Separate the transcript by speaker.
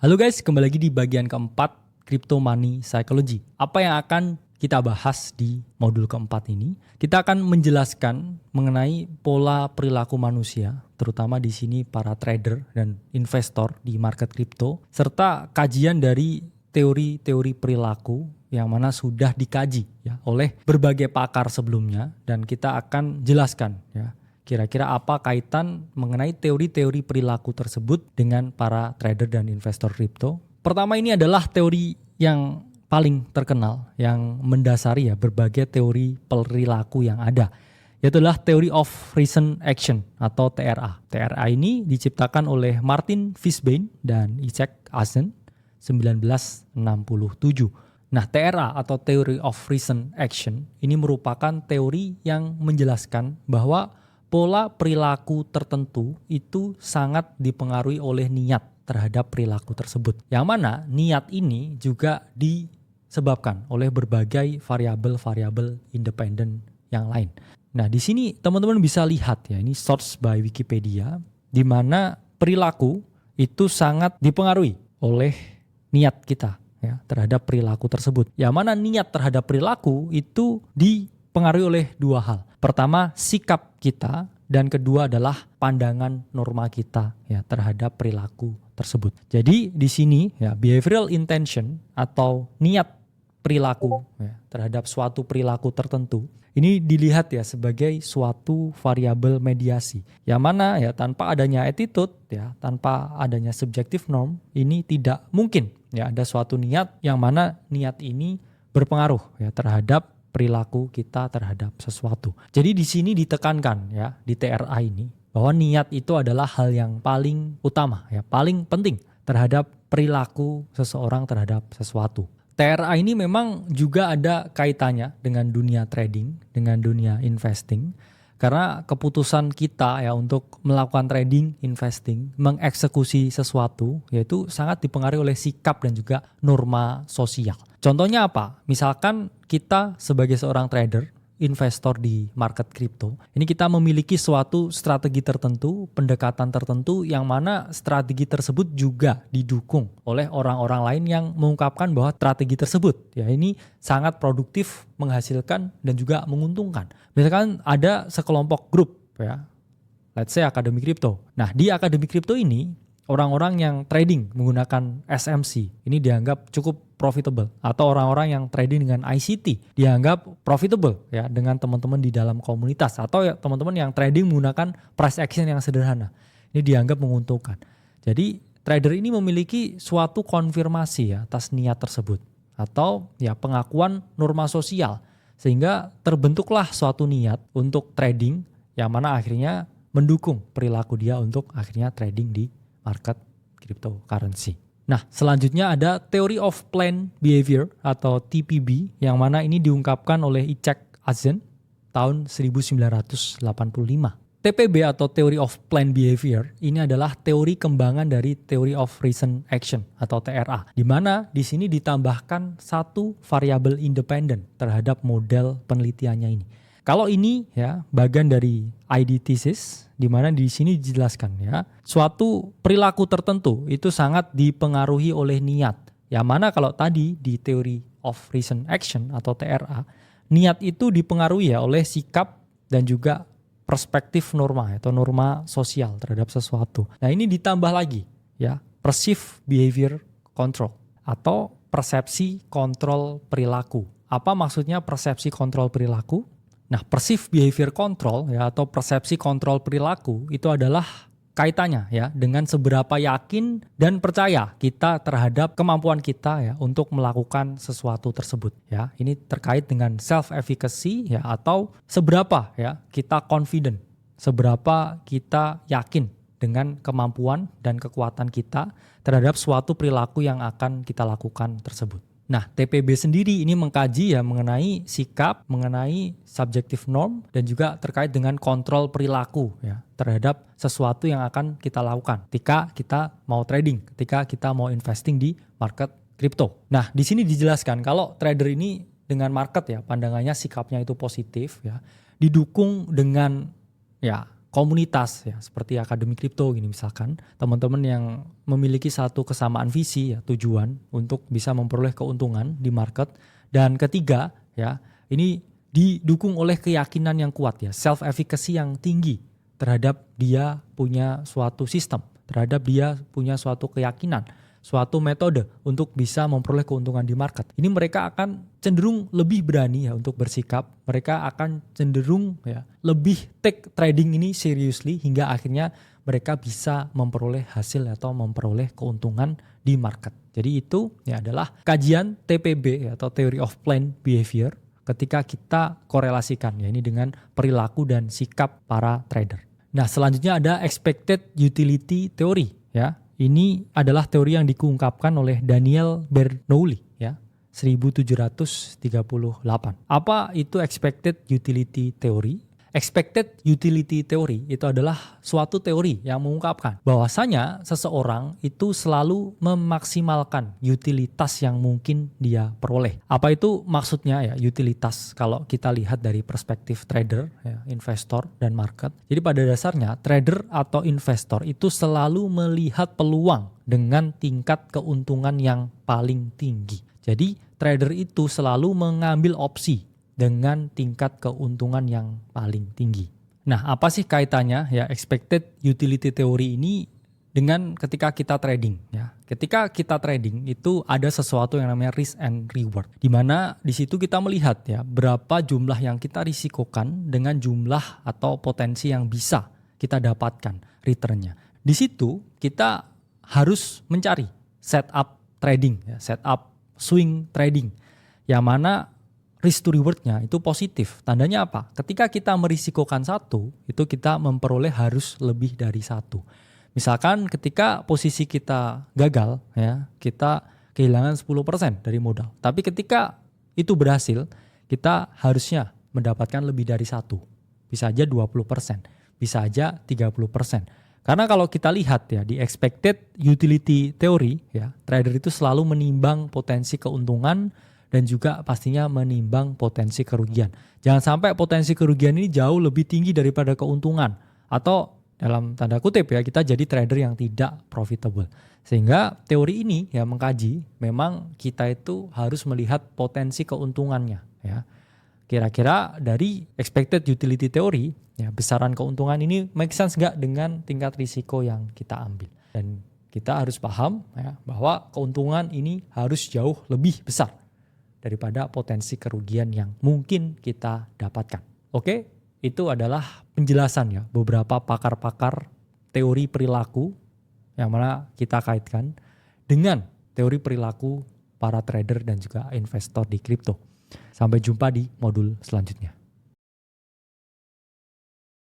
Speaker 1: Halo guys, kembali lagi di bagian keempat Crypto Money Psychology. Apa yang akan kita bahas di modul keempat ini? Kita akan menjelaskan mengenai pola perilaku manusia, terutama di sini para trader dan investor di market kripto, serta kajian dari teori-teori perilaku yang mana sudah dikaji ya oleh berbagai pakar sebelumnya, dan kita akan jelaskan ya kira-kira apa kaitan mengenai teori-teori perilaku tersebut dengan para trader dan investor kripto. Pertama, ini adalah teori yang paling terkenal yang mendasari ya berbagai teori perilaku yang ada, yaitu adalah Theory of Reason Action atau TRA. TRA ini diciptakan oleh Martin Fishbein dan Isaac Azen 1967. Nah, TRA atau Theory of Reason Action ini merupakan teori yang menjelaskan bahwa pola perilaku tertentu itu sangat dipengaruhi oleh niat terhadap perilaku tersebut. Yang mana niat ini juga disebabkan oleh berbagai variabel-variabel independen yang lain. Nah, di sini teman-teman bisa lihat ya, ini source by Wikipedia, di mana perilaku itu sangat dipengaruhi oleh niat kita ya terhadap perilaku tersebut. Yang mana niat terhadap perilaku itu dipengaruhi oleh dua hal. Pertama, sikap kita, dan kedua adalah pandangan norma kita ya terhadap perilaku tersebut. Jadi di sini ya behavioral intention atau niat perilaku ya terhadap suatu perilaku tertentu ini dilihat ya sebagai suatu variabel mediasi. Yang mana ya tanpa adanya attitude ya, tanpa adanya subjective norm, ini tidak mungkin ya ada suatu niat yang mana niat ini berpengaruh ya terhadap perilaku kita terhadap sesuatu. Jadi di sini ditekankan ya di TRA ini bahwa niat itu adalah hal yang paling utama ya, paling penting terhadap perilaku seseorang terhadap sesuatu. TRA ini memang juga ada kaitannya dengan dunia trading, dengan dunia investing. Karena keputusan kita ya untuk melakukan trading, investing, mengeksekusi sesuatu yaitu sangat dipengaruhi oleh sikap dan juga norma sosial. Contohnya apa? Misalkan kita sebagai seorang trader, investor di market kripto, ini kita memiliki suatu strategi tertentu, pendekatan tertentu yang mana strategi tersebut juga didukung oleh orang-orang lain yang mengungkapkan bahwa strategi tersebut ya ini sangat produktif, menghasilkan dan juga menguntungkan. Misalkan ada sekelompok grup ya, let's say Akademi Kripto. Nah, di Akademi Kripto ini orang-orang yang trading menggunakan SMC ini dianggap cukup profitable, atau orang-orang yang trading dengan ICT dianggap profitable ya dengan teman-teman di dalam komunitas, atau ya teman-teman yang trading menggunakan price action yang sederhana ini dianggap menguntungkan. Jadi trader ini memiliki suatu konfirmasi ya atas niat tersebut atau ya pengakuan norma sosial, sehingga terbentuklah suatu niat untuk trading yang mana akhirnya mendukung perilaku dia untuk akhirnya trading di market cryptocurrency. Nah, selanjutnya ada Theory of Planned Behavior atau TPB yang mana ini diungkapkan oleh Isaac Azen tahun 1985. TPB atau Theory of Planned Behavior ini adalah teori kembangan dari Theory of Reason Action atau TRA, di mana di sini ditambahkan satu variabel independen terhadap model penelitiannya ini. Kalau ini ya bagian dari ID thesis, di mana di sini dijelaskan ya suatu perilaku tertentu itu sangat dipengaruhi oleh niat. Yang mana kalau tadi di Theory of Reason Action atau TRA, niat itu dipengaruhi ya oleh sikap dan juga perspektif norma atau norma sosial terhadap sesuatu. Nah, ini ditambah lagi ya perceived behavior control atau persepsi kontrol perilaku. Apa maksudnya persepsi kontrol perilaku? Nah, perceived behavior control ya atau persepsi kontrol perilaku itu adalah kaitannya ya dengan seberapa yakin dan percaya kita terhadap kemampuan kita ya untuk melakukan sesuatu tersebut ya. Ini terkait dengan self efficacy ya atau seberapa ya kita confident, seberapa kita yakin dengan kemampuan dan kekuatan kita terhadap suatu perilaku yang akan kita lakukan tersebut. Nah, TPB sendiri ini mengkaji ya mengenai sikap, mengenai subjective norm, dan juga terkait dengan kontrol perilaku ya terhadap sesuatu yang akan kita lakukan ketika kita mau trading, ketika kita mau investing di market kripto. Nah, di sini dijelaskan kalau trader ini dengan market ya pandangannya sikapnya itu positif ya, didukung dengan ya komunitas ya seperti Akademi Kripto gini misalkan, teman-teman yang memiliki satu kesamaan visi ya, tujuan untuk bisa memperoleh keuntungan di market. Dan ketiga ya, ini didukung oleh keyakinan yang kuat ya, self efficacy yang tinggi terhadap dia punya suatu sistem, terhadap dia punya suatu keyakinan, suatu metode untuk bisa memperoleh keuntungan di market. Ini mereka akan cenderung lebih berani ya untuk bersikap. Mereka akan cenderung ya lebih take trading ini seriously hingga akhirnya mereka bisa memperoleh hasil atau memperoleh keuntungan di market. Jadi itu ya adalah kajian TPB ya, atau Theory of Planned Behavior ketika kita korelasikan ya ini dengan perilaku dan sikap para trader. Nah, selanjutnya ada Expected Utility Theory ya. Ini adalah teori yang dikeungkapkan oleh Daniel Bernoulli ya, 1738. Apa itu expected utility theory? Expected utility theory itu adalah suatu teori yang mengungkapkan bahwasanya seseorang itu selalu memaksimalkan utilitas yang mungkin dia peroleh. Apa itu maksudnya ya utilitas kalau kita lihat dari perspektif trader, ya, investor dan market. Jadi pada dasarnya trader atau investor itu selalu melihat peluang dengan tingkat keuntungan yang paling tinggi. Jadi trader itu selalu mengambil opsi dengan tingkat keuntungan yang paling tinggi. Nah, apa sih kaitannya ya expected utility theory ini dengan ketika kita trading ya. Ketika kita trading itu ada sesuatu yang namanya risk and reward. Di mana di situ kita melihat ya berapa jumlah yang kita risikokan dengan jumlah atau potensi yang bisa kita dapatkan returnnya. Di situ kita harus mencari setup trading ya, setup swing trading yang mana risk to reward-nya itu positif. Tandanya apa? Ketika kita merisikokan satu, itu kita memperoleh harus lebih dari satu. Misalkan ketika posisi kita gagal, ya, kita kehilangan 10% dari modal. Tapi ketika itu berhasil, kita harusnya mendapatkan lebih dari satu. Bisa aja 20%, bisa aja 30%. Karena kalau kita lihat ya di expected utility theory, ya, trader itu selalu menimbang potensi keuntungan dan juga pastinya menimbang potensi kerugian. Jangan sampai potensi kerugian ini jauh lebih tinggi daripada keuntungan. Atau dalam tanda kutip ya kita jadi trader yang tidak profitable. Sehingga teori ini ya mengkaji memang kita itu harus melihat potensi keuntungannya. Ya. Kira-kira dari expected utility theory ya besaran keuntungan ini make sense nggak dengan tingkat risiko yang kita ambil. Dan kita harus paham ya, bahwa keuntungan ini harus jauh lebih besar daripada potensi kerugian yang mungkin kita dapatkan. Oke, itu adalah penjelasan ya beberapa pakar-pakar teori perilaku yang mana kita kaitkan dengan teori perilaku para trader dan juga investor di kripto. Sampai jumpa di modul selanjutnya.